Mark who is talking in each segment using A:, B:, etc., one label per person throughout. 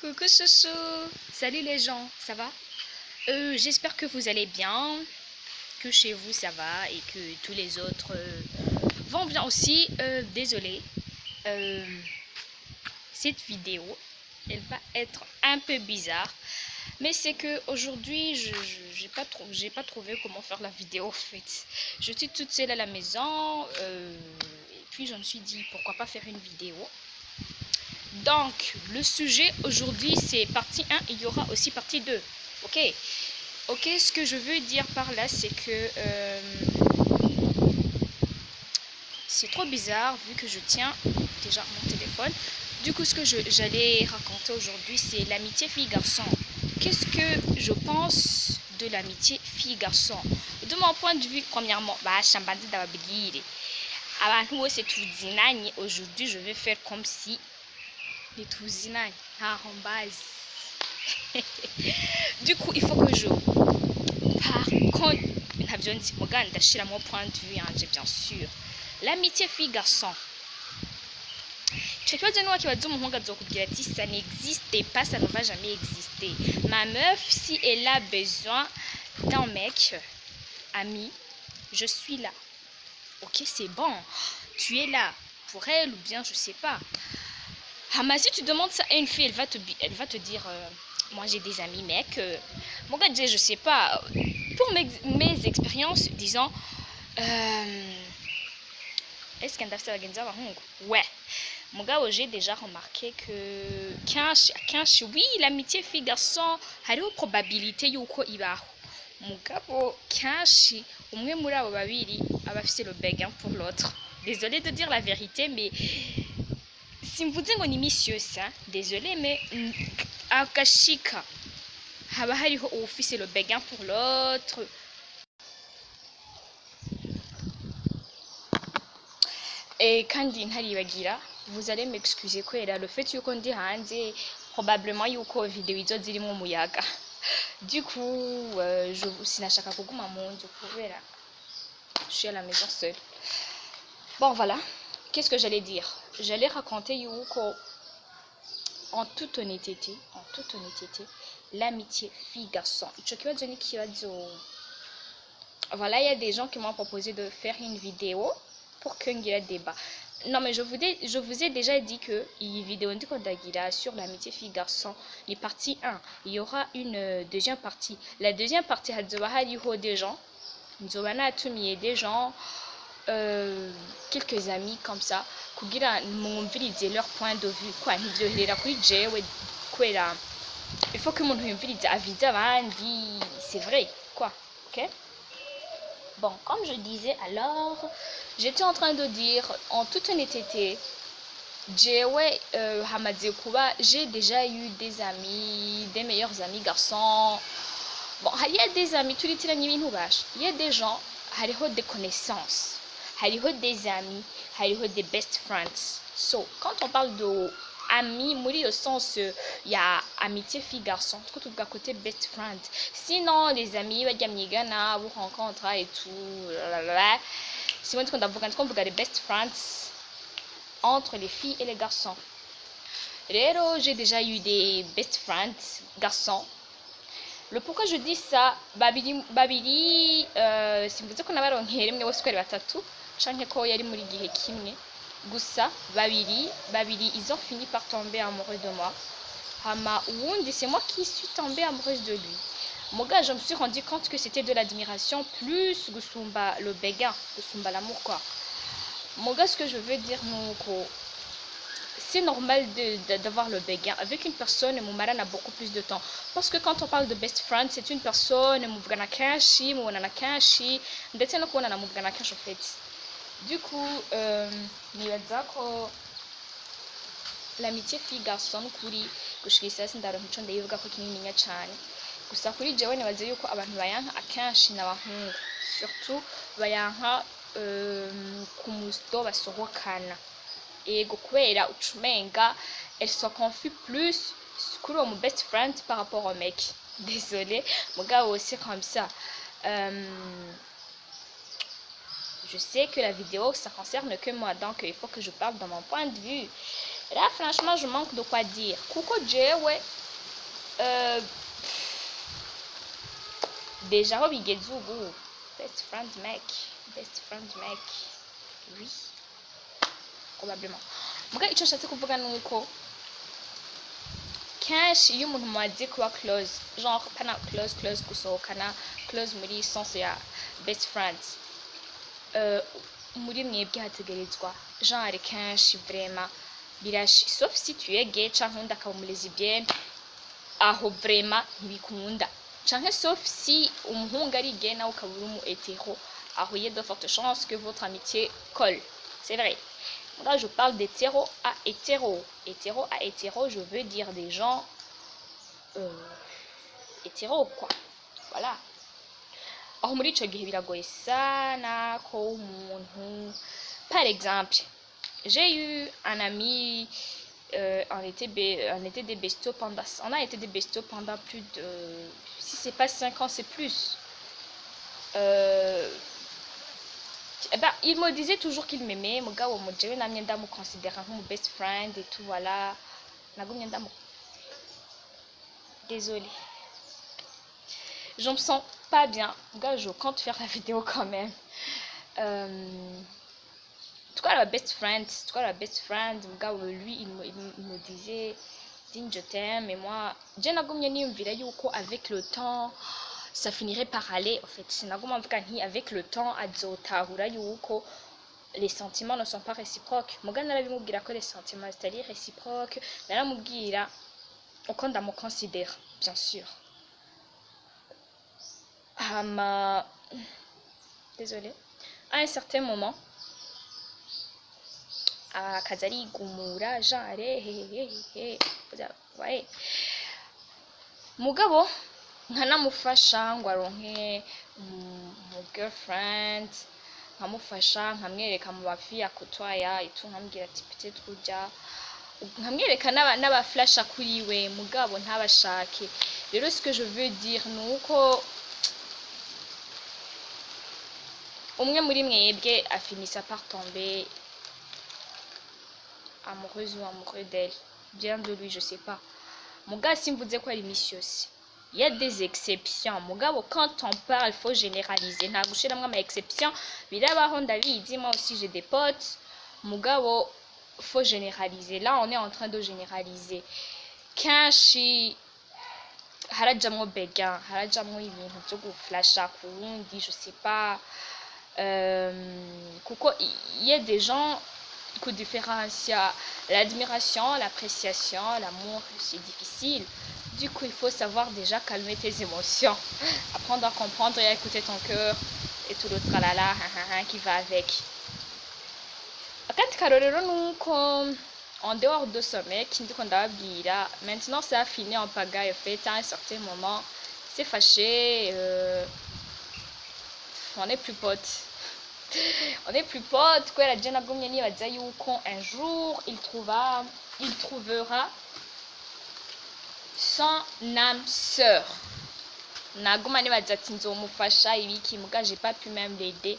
A: Coucou chouchou, salut les gens, ça va? J'espère que vous allez bien, que chez vous ça va et que tous les autres vont bien aussi. Désolée, euh, cette vidéo, elle va être un peu bizarre, mais c'est que aujourd'hui j'ai pas trouvé comment faire la vidéo en fait. Je suis toute seule à la maison et puis je me suis dit pourquoi pas faire une vidéo. Donc, le sujet aujourd'hui, c'est partie 1 et il y aura aussi partie 2. Ok, ok, ce que je veux dire par là, c'est que c'est trop bizarre vu que je tiens déjà mon téléphone. Du coup, ce que j'allais raconter aujourd'hui, c'est l'amitié fille-garçon. Qu'est-ce que je pense de l'amitié fille-garçon? De mon point de vue, premièrement, aujourd'hui, je vais faire comme si les tuzinani ntaho mbazi. Du coup il faut que je par contre ntabyo nzi muganga ndashiramo point de vue yanje bien sûr. L'amitié fille garçon, icyo kibazo niwakibaza umuhungu azokubwira ati ça n'existe pas, ça ne va jamais exister. Ma meuf, si elle a besoin d'un mec ami, je suis là. Ok, c'est bon, tu es là pour elle ou bien je sais pas. Mais si tu demandes ça à une fille, elle va te dire moi j'ai des amis mecs. Mon gars, je sais pas. Pour mes expériences, disons, est-ce qu'un daftar a ouais. Mon gars, j'ai déjà remarqué que 15, oui, l'amitié fille-garçon, il y a une probabilité yuko ibaho. Mugabo kenshi umwe muri abo babiri aba afise le béguin pour l'autre. Désolée de dire la vérité, mais si vous dites qu'on est monsieur ça, désolé, mais akashika haba hariho uwufise le béguin pour l'autre. Et kandi ntaribagira, vous allez m'excuser kubera le fait yuko ndi hanze, probablement yuko video izo zirimo umuyaga. Du coup, sinashaka kuguma mu nzu kubera je suis à la maison seule. Bon voilà, qu'est-ce que j'allais dire? J'allais raconter yuko en toute honnêteté, l'amitié fille-garçon. Voilà, il y a des gens qui m'ont proposé de faire une vidéo pour qu'il y ait un débat. Non, mais je vous ai déjà dit que il vidéo sur l'amitié fille-garçon, les parties 1. Il y aura une deuxième partie. La deuxième partie, il y aura des gens. Des gens, quelques amis comme ça. Kugira mwumvirize leur point de vue quoi ntivyoherera kuri jewe kwera il faut que umuntu yumvirize avize abandi, c'est vrai quoi. Ok, bon, comme je disais, alors j'étais en train de dire en toute honnêteté, jewe hamaze kuba, j'ai déjà eu des amis, des meilleurs amis garçons. Bon, il y a des amis turitiranye ibintu basha, il y a des gens, hariho des connaissances, hariho des amis, hariho des best friends. So, quand on parle de amis, muri au sens, il y a amitié fille-garçon, tout le côté best friend. Sinon, les amis, vous rencontrez et tout, si on dit qu'on a des best friends entre les filles et les garçons. Rero, j'ai déjà eu des best friends garçons. Le pourquoi je dis ça, babiri simvuze ko nabaronkeye rimwe bose kweri batatu canke ko yari muri gihe kimwe gusa babiri ils ont fini par tomber amoureux de moi. Hama uwundi c'est moi qui suis tombée amoureuse de lui. Mon gars, je me suis rendu compte que c'était de l'admiration plus gusumba le béguin, gusumba l'amour quoi. Mon gars, ce que je veux dire c'est normal d'avoir le béguin avec une personne. Mon mari a beaucoup plus de temps parce que quand on parle de best friend, c'est une personne muvugana kenshi, mubonana kenshi ndetse no kubonana muvugana kenshi en fait. Du coup, nibaza ko l'amitié fille garçon kuri gushikisa sindaronka ico ndayivuga ko kinininya cyane, gusa kuri jewe nibaze yuko abantu bayanka akenshi n'abahungu, surtout bayanka ku musito basohokana. Ego kubera ucumenga elle se confie plus kuri mon best friend par rapport au mec. Désolé, mon gars aussi comme ça. Je sais que la vidéo ça concerne que moi, donc il faut que je parle dans mon point de vue. Là, franchement, je manque de quoi dire. Kuko jewe, déjà, ho bigeze ubu. Best friend mec. Best friend mec. Oui, probablement. Muga icyo nshatse kuvuga ni uko kenshi iyo umuntu mumaze kuba close, genre pana close gusohokana, close muri sens ya best friends, muri mwebwe hategerezwa genre kenshi vraiment birashi, sauf si tu es gay canke undi akaba umu lesbienne, aho vraiment ntibikunda, canke sauf si umuhungu ari gay nawe ukaba uri umu hétéro, aho il y a de fortes chances que votre amitié colle, c'est vrai. Là, je parle d'hétéro à hétéro. Hétéro à hétéro, je veux dire des gens hétéro, quoi. Voilà. Aho muri ico gihe biragoye sana ko umuntu, par exemple, j'ai eu un ami, on était des bestos pendant, on a été des bestos pendant plus de, si c'est pas 5 ans, c'est plus. Eh ben, il me disait toujours qu'il m'aimait, mugabo mujewe namye ndamuconsidéra comme mon best friend et tout, voilà. Nagumye ndamu. Désolée. Je me sens pas bien. Gars, je compte faire la vidéo quand même. En tout cas, la best friend, mugabo lui, il me disait, Dine, je t'aime, et moi, je nagumye niyumvira yuko avec le temps, ça finirait par aller, en fait. Sinaguma mvuga nti avec le temps azotahura yuko les sentiments ne sont pas réciproques. Muga narabimubwira ko les sentiments c'est-à-dire réciproques, naramubwira uko ndamuconsidère, bien sûr. Désolée. À un certain moment, akaza arigumura genre ouais. Mugabo nkanamufasha ngo aronke mu girlfriend, nkamufasha nkamwereka mu bafi akotwaya itu, nkambwira ati peut-être ujya, nkamwereka n'abaflasha kuri we, mugabo ntabashake. Rero ce que je veux dire ni uko umwe muri mwebwe afinissa par tomber amoureuse ou amoureux d'elle, bien de lui, je sais pas. Muga simvuze ko ari missiosi, il y a des exceptions. Mugabo quand on parle, il faut généraliser. Nta gushiramwe ama exception, birabaho ndabizi, moi aussi j'ai des potes. Mugabo faut généraliser. Là on est en train de généraliser. Kenshi harajamwo began, harajamwo ibintu byo guflasha ku wundi, je sais pas. Kuko il y a des gens qui différencient l'admiration, l'appréciation, l'amour, c'est difficile. Du coup, il faut savoir déjà calmer tes émotions, apprendre à comprendre et à écouter ton cœur et tout le tralala qui va avec. Akandi karorero nuko en dehors de ce mec, ndiko ndababwira, maintenant ça a fini en pagaille, en fait, à un certain moment, c'est fâché, on est plus potes. On est plus potes, quoi, la Jenna Gomyani va dire un jour il trouvera son âme sœur. Nagumani va dire Tinzomufasha, Ibiki Muga, j'ai pas pu même l'aider.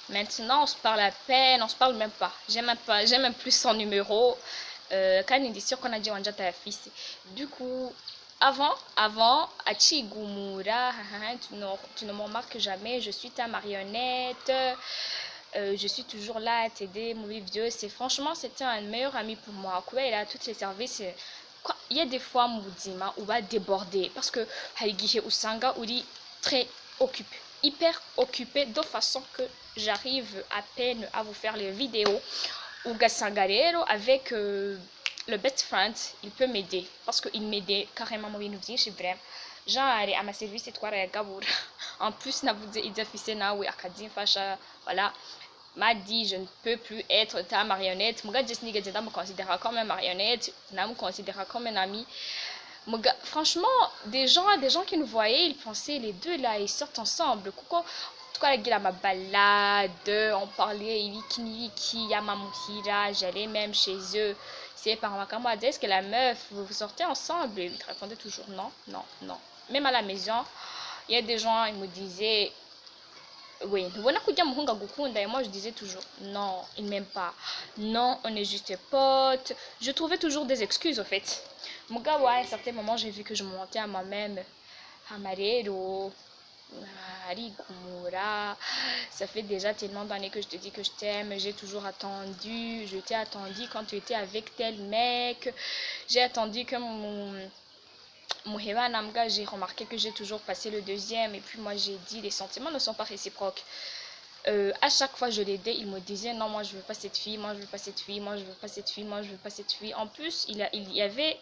A: Maintenant on se parle à peine, on se parle même pas. J'ai même plus son numéro. Quand il est sûr qu'on a dit on ta fils. Du coup, avant, à Chigumura, tu ne me remarques jamais, je suis ta marionnette, je suis toujours là à t'aider, mon vieux. Franchement, c'était un meilleur ami pour moi. Quoi, il a tous les services. Il y a des fois, Moudima, où va déborder parce que Haligihe Usanga, Uri très occupé, hyper occupé, de façon que j'arrive à peine à vous faire les vidéos. Uga Sangarero avec le best friend, il peut m'aider parce qu'il m'aidait carrément moi nous dit chez vrai. Genre à ma service et toi gabura. En plus n'a vous dit affiché na oui akadin fasha voilà. M'a dit je ne peux plus être ta marionnette. Muga Jesni Gadenda me considéra comme une marionnette, n'a me considéra comme un ami. Muga, franchement, des gens qui nous voyaient, ils pensaient les deux là ils sortent ensemble. Coucou la ma balade, on parlait Wiki, Yamamuhira, j'allais même chez eux. C'est par ma camarade, dit est-ce que la meuf, vous sortez ensemble? Et il répondait toujours non. Même à la maison, il y a des gens, ils me disaient oui, ntubona ko ujya muhungu agukunda, et moi je disais toujours non, il m'aime pas, non, on est juste potes, je trouvais toujours des excuses en fait. Mugabo à un certain moment j'ai vu que je me mentais à moi-même, amarero arigumura, ça fait déjà tellement d'années que je te dis que je t'aime, j'ai toujours attendu, je t'ai attendu quand tu étais avec tel mec, j'ai attendu que mon Namga, j'ai remarqué que j'ai toujours passé le deuxième, et puis moi j'ai dit les sentiments ne sont pas réciproques. À chaque fois je l'aidais, il me disait non, moi je veux pas cette fille, moi je veux pas cette fille, moi je veux pas cette fille, moi je veux pas cette fille. En plus, il y avait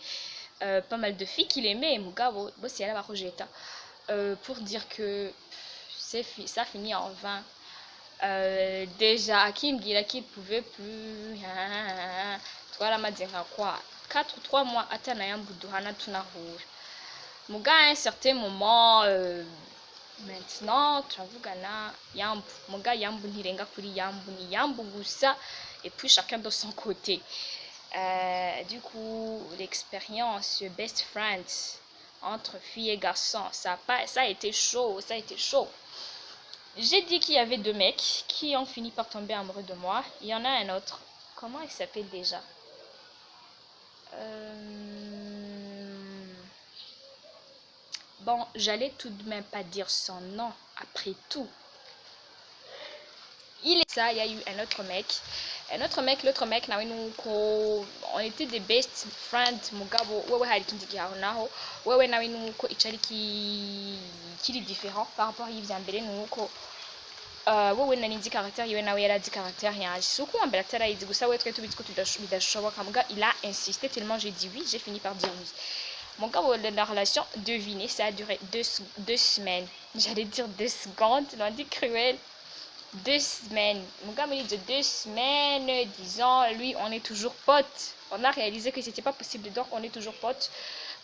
A: pas mal de filles qu'il aimait, Mugabo, pour dire que ça finit en vain. Déjà, Hakim dit qu'il pouvait plus. Toi, la m'a dit quoi? 4 ou 3 mois, Atana Yambuduhana Tunahur. Muga à un certain moment, maintenant, turavugana Yambu. Muga Yambu ntirenga kuri Yambu, ni Yambu gusa, et puis chacun de son côté. Du coup, l'expérience best friends entre filles et garçons, ça a été chaud, ça a été chaud. J'ai dit qu'il y avait 2 mecs qui ont fini par tomber amoureux de moi. Il y en a un autre. Comment il s'appelle déjà? Bon, j'allais tout de même pas dire son nom après tout. Il est ça, il y a eu un autre mec. L'autre mec, on était des best friends. Mugabo, wewe hari kindi gihaho naho. Wewe nawe nuko icari kiri différent par rapport à y'ivya mbere nuko wowe nari nzi caractère yiwe nawe yari azi caractère yanje. Si uko wambere atarayizi gusa we twe tubizi ko bidashoboka. Muga il a insisté tellement j'ai dit oui, j'ai fini par dire oui. Mugabo la relation, devinez, ça a duré 2 semaines. J'allais dire 2 secondes, l'on dit cruel. 2 semaines. Mon gars me dit de 2 semaines, disons, lui, on est toujours potes. On a réalisé que c'était pas possible, donc on est toujours potes.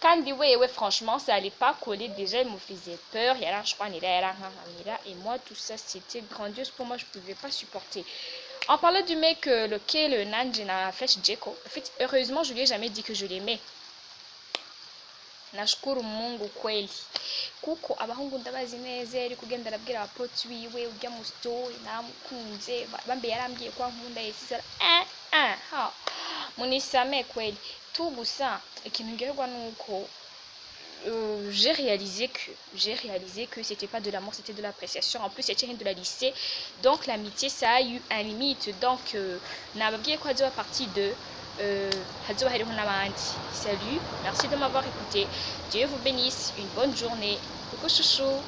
A: Quand dit ouais, franchement, ça allait pas coller. Déjà, il me faisait peur. Et moi, tout ça, c'était grandiose pour moi. Je pouvais pas supporter. En parlant du mec, lequel Nanjina Flash Jeko, en fait, heureusement, je lui ai jamais dit que je l'aimais. Nashukuru Mungu kweli kuko abahungu ndabazi neza ari kugenda arabwira abapoti wiwe ujya mu store namukunze bambe yarambwiye kwa nkunda yesisa ha munisame kweli tout gusa ikintu ngerwa nuko j'ai réalisé que c'était pas de l'amour, c'était de l'appréciation. En plus c'était de la lycée, donc l'amitié ça a eu un limite. Donc nababwiye ko hazoba partie de salut, merci de m'avoir écouté. Dieu vous bénisse, une bonne journée. Coucou chouchou.